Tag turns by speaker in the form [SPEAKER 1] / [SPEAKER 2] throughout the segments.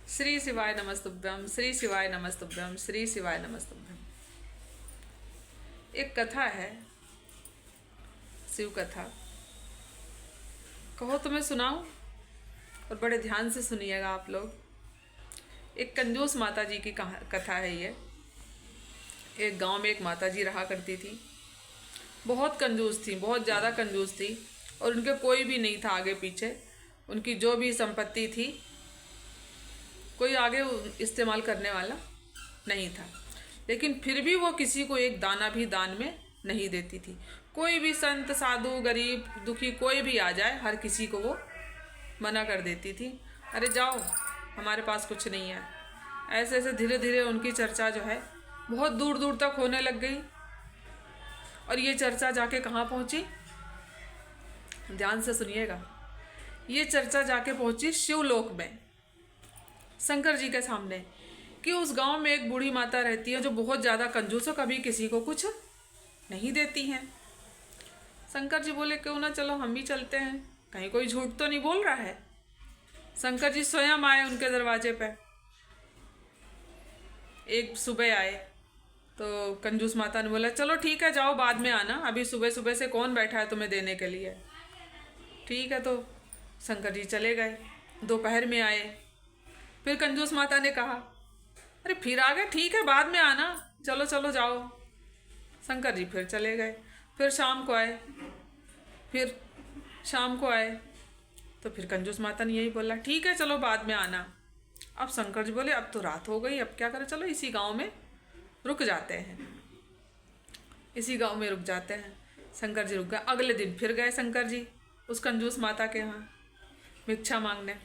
[SPEAKER 1] श्री शिवाय नमस्तुभ्यम, श्री शिवाय नमस्तुभ्यम, श्री शिवाय नमस्तुभ्यम। एक कथा है, शिव कथा। कहो तो मैं सुनाऊं, और बड़े ध्यान से सुनिएगा आप लोग। एक कंजूस माता जी की कथा है ये। एक गांव में एक माता जी रहा करती थी। बहुत कंजूस थी, बहुत ज़्यादा कंजूस थी, और उनके कोई भी नहीं था आगे पीछे। उनकी जो भी संपत्ति थी, कोई आगे इस्तेमाल करने वाला नहीं था। लेकिन फिर भी वो किसी को एक दाना भी दान में नहीं देती थी। कोई भी संत, साधु, गरीब, दुखी कोई भी आ जाए, हर किसी को वो मना कर देती थी। अरे जाओ, हमारे पास कुछ नहीं है। ऐसे ऐसे धीरे धीरे उनकी चर्चा जो है बहुत दूर दूर तक होने लग गई। और ये चर्चा जाके कहाँ पहुँची, ध्यान से सुनिएगा। ये चर्चा जाके पहुँची शिवलोक में, शंकर जी के सामने, कि उस गांव में एक बूढ़ी माता रहती है जो बहुत ज़्यादा कंजूस है, कभी किसी को कुछ नहीं देती हैं। शंकर जी बोले क्यों ना चलो हम भी चलते हैं, कहीं कोई झूठ तो नहीं बोल रहा है। शंकर जी स्वयं आए उनके दरवाजे पे। एक सुबह आए तो कंजूस माता ने बोला चलो ठीक है, जाओ बाद में आना, अभी सुबह सुबह से कौन बैठा है तुम्हें देने के लिए। ठीक है, तो शंकर जी चले गए। दोपहर में आए, फिर कंजूस माता ने कहा अरे फिर आ गए, ठीक है बाद में आना, चलो चलो जाओ। शंकर जी फिर चले गए। फिर शाम को आए, फिर शाम को आए तो फिर कंजूस माता ने यही बोला ठीक है चलो बाद में आना। अब शंकर जी बोले अब तो रात हो गई, अब क्या करें, चलो इसी गांव में रुक जाते हैं, इसी गांव में रुक जाते हैं। शंकर जी रुक गए। अगले दिन फिर गए शंकर जी उस कंजूस माता के यहाँ भिक्षा मांगने।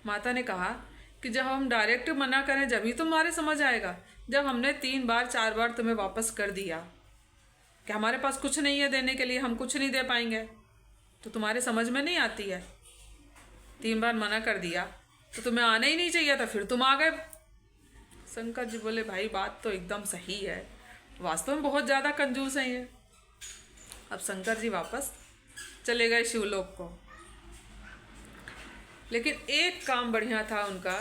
[SPEAKER 1] माता ने कहा कि जब हम डायरेक्ट मना करें जब ही तुम्हारे समझ आएगा। जब हमने 3 बार 4 बार तुम्हें वापस कर दिया कि हमारे पास कुछ नहीं है देने के लिए, हम कुछ नहीं दे पाएंगे, तो तुम्हारे समझ में नहीं आती है। 3 बार मना कर दिया तो तुम्हें आना ही नहीं चाहिए था, फिर तुम आ गए। शंकर जी बोले भाई बात तो एकदम सही है, वास्तव में बहुत ज़्यादा कंजूस है ये। अब शंकर जी वापस चले गए शिवलोक को। लेकिन एक काम बढ़िया था उनका,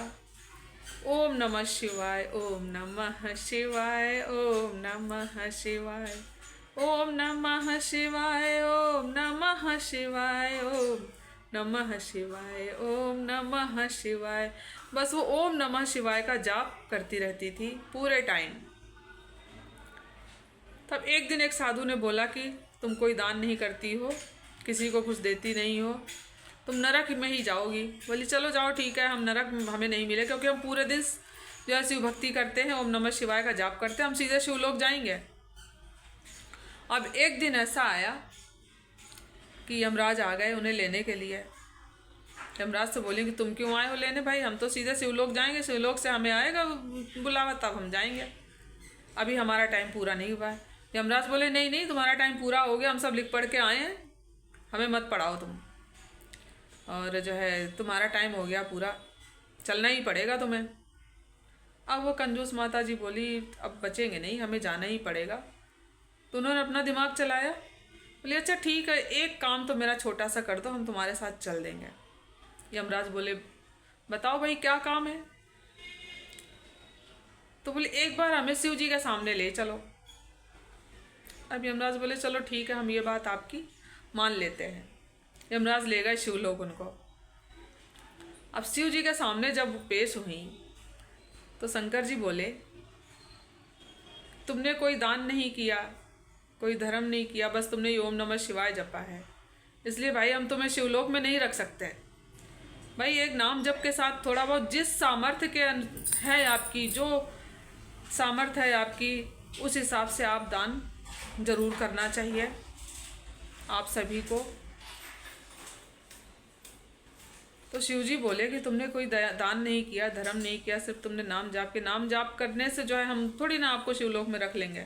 [SPEAKER 1] ओम नमः शिवाय, ओम नमः शिवाय, ओम नमः शिवाय, ओम नमः शिवाय, ओम नमः शिवाय, ओम नमः शिवाय, ओम नमः शिवाय। बस वो ओम नमः शिवाय का जाप करती रहती थी पूरे टाइम। तब एक दिन एक साधु ने बोला कि तुम कोई दान नहीं करती हो, किसी को कुछ देती नहीं हो, तुम नरक में ही जाओगी। बोली चलो जाओ ठीक है, हम नरक हमें नहीं मिले, क्योंकि हम पूरे दिन जो है शिव भक्ति करते हैं, ओम नमः शिवाय का जाप करते हैं, हम सीधे शिवलोक जाएंगे। अब एक दिन ऐसा आया कि यमराज आ गए उन्हें लेने के लिए। यमराज से बोले कि तुम क्यों आए हो लेने, भाई हम तो सीधे शिवलोक जाएंगे, शिवलोक से हमें आएगा बुलावा तब हम जाएंगे, अभी हमारा टाइम पूरा नहीं हुआ है। यमराज बोले नहीं नहीं, तुम्हारा टाइम पूरा हो गया, हम सब लिख पढ़ के आए हैं, हमें मत पढ़ाओ तुम, और जो है तुम्हारा टाइम हो गया पूरा, चलना ही पड़ेगा तुम्हें। अब वो कंजूस माता जी बोली अब बचेंगे नहीं, हमें जाना ही पड़ेगा। तो उन्होंने अपना दिमाग चलाया, बोले अच्छा ठीक है, एक काम तो मेरा छोटा सा कर दो, हम तुम्हारे साथ चल देंगे। यमराज बोले बताओ भाई क्या काम है। तो बोले एक बार हमें शिव जी के सामने ले चलो। अब यमराज बोले चलो ठीक है, हम ये बात आपकी मान लेते हैं। यमराज ले गए शिवलोक उनको। अब शिव जी के सामने जब पेश हुई तो शंकर जी बोले तुमने कोई दान नहीं किया, कोई धर्म नहीं किया, बस तुमने ओम नमः शिवाय जपा है, इसलिए भाई हम तुम्हें शिवलोक में नहीं रख सकते। भाई एक नाम जप के साथ थोड़ा बहुत जिस सामर्थ्य के है आपकी, जो सामर्थ्य है आपकी, उस हिसाब से आप दान जरूर करना चाहिए आप सभी को। तो शिव जी बोले कि तुमने कोई दान नहीं किया, धर्म नहीं किया, सिर्फ तुमने नाम जाप के, नाम जाप करने से जो है हम थोड़ी ना आपको शिवलोक में रख लेंगे।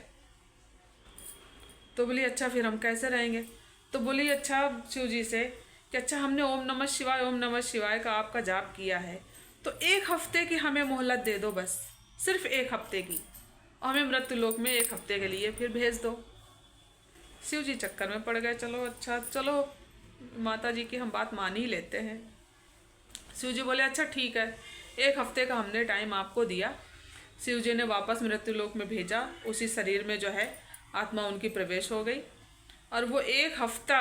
[SPEAKER 1] तो बोली अच्छा फिर हम कैसे रहेंगे। तो बोली अच्छा शिव जी से कि अच्छा हमने ओम नमः शिवाय, ओम नमः शिवाय का आपका जाप किया है, तो 1 हफ्ते की हमें मोहलत दे दो, बस सिर्फ 1 हफ्ते की, और हमें मृत्युलोक में 1 हफ्ते के लिए फिर भेज दो। शिव जी चक्कर में पड़ गए, चलो अच्छा चलो माता जी की हम बात मान ही लेते हैं। शिव जी बोले अच्छा ठीक है, 1 हफ्ते का हमने टाइम आपको दिया, शिव जी ने वापस मृत्युलोक में भेजा, उसी शरीर में जो है आत्मा उनकी प्रवेश हो गई। और वो 1 हफ्ता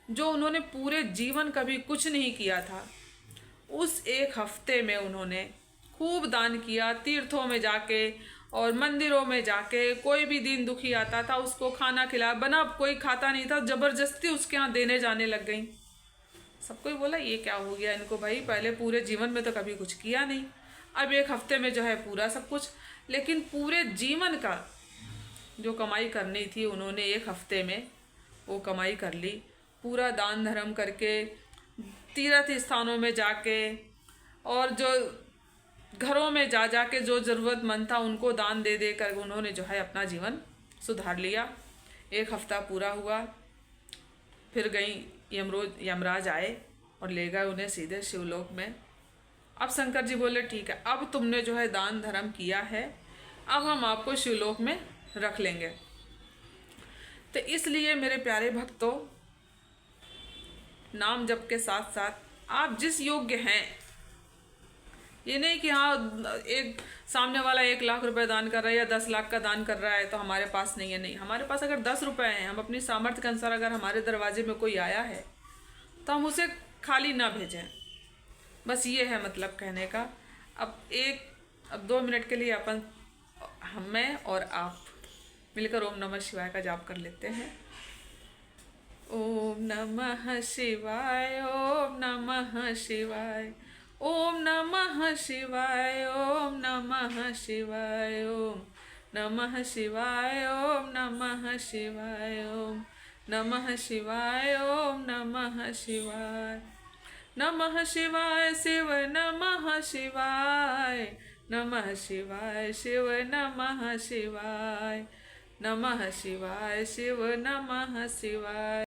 [SPEAKER 1] जो उन्होंने पूरे जीवन कभी कुछ नहीं किया था, उस 1 हफ्ते में उन्होंने खूब दान किया, तीर्थों में जाके और मंदिरों में जाके। कोई भी दीन दुखी आता था उसको खाना खिला, बना कोई खाता नहीं था, जबरदस्ती उसके यहाँ देने जाने लग गई। सबको ही बोला ये क्या हो गया इनको भाई, पहले पूरे जीवन में तो कभी कुछ किया नहीं, अब 1 हफ्ते में जो है पूरा सब कुछ। लेकिन पूरे जीवन का जो कमाई करनी थी उन्होंने 1 हफ्ते में वो कमाई कर ली। पूरा दान धर्म करके, तीर्थ स्थानों में जाके, और जो घरों में जा जाके जो ज़रूरतमंद था उनको दान दे दे कर उन्होंने जो है अपना जीवन सुधार लिया। 1 हफ्ता पूरा हुआ, फिर गई यमराज आए और ले गए उन्हें सीधे शिवलोक में। अब शंकर जी बोले ठीक है, अब तुमने जो है दान धर्म किया है, अब हम आपको शिवलोक में रख लेंगे। तो इसलिए मेरे प्यारे भक्तों, नाम जप के साथ साथ आप जिस योग्य हैं, ये नहीं कि हाँ एक सामने वाला 1 लाख रुपए दान कर रहा है या 10 लाख का दान कर रहा है तो हमारे पास नहीं है। नहीं, हमारे पास अगर 10 रुपए हैं, हम अपनी सामर्थ्य के अनुसार अगर हमारे दरवाजे में कोई आया है तो हम उसे खाली ना भेजें। बस ये है मतलब कहने का। अब 2 मिनट के लिए अपन, मैं और आप मिलकर ओम नमः शिवाय का जाप कर लेते हैं। ओम नमः शिवाय, ओम नमः शिवाय, ओम नमः शिवाय, ओम नमः शिवाय, ओम नमः शिवाय, ओम नमः शिवाय, ओम नमः शिवाय, ओम नमः शिवाय, नमः शिवाय शिव, नमः शिवाय, नमः शिवाय शिव, नमः शिवाय, नमः शिवाय शिव, नमः शिवाय।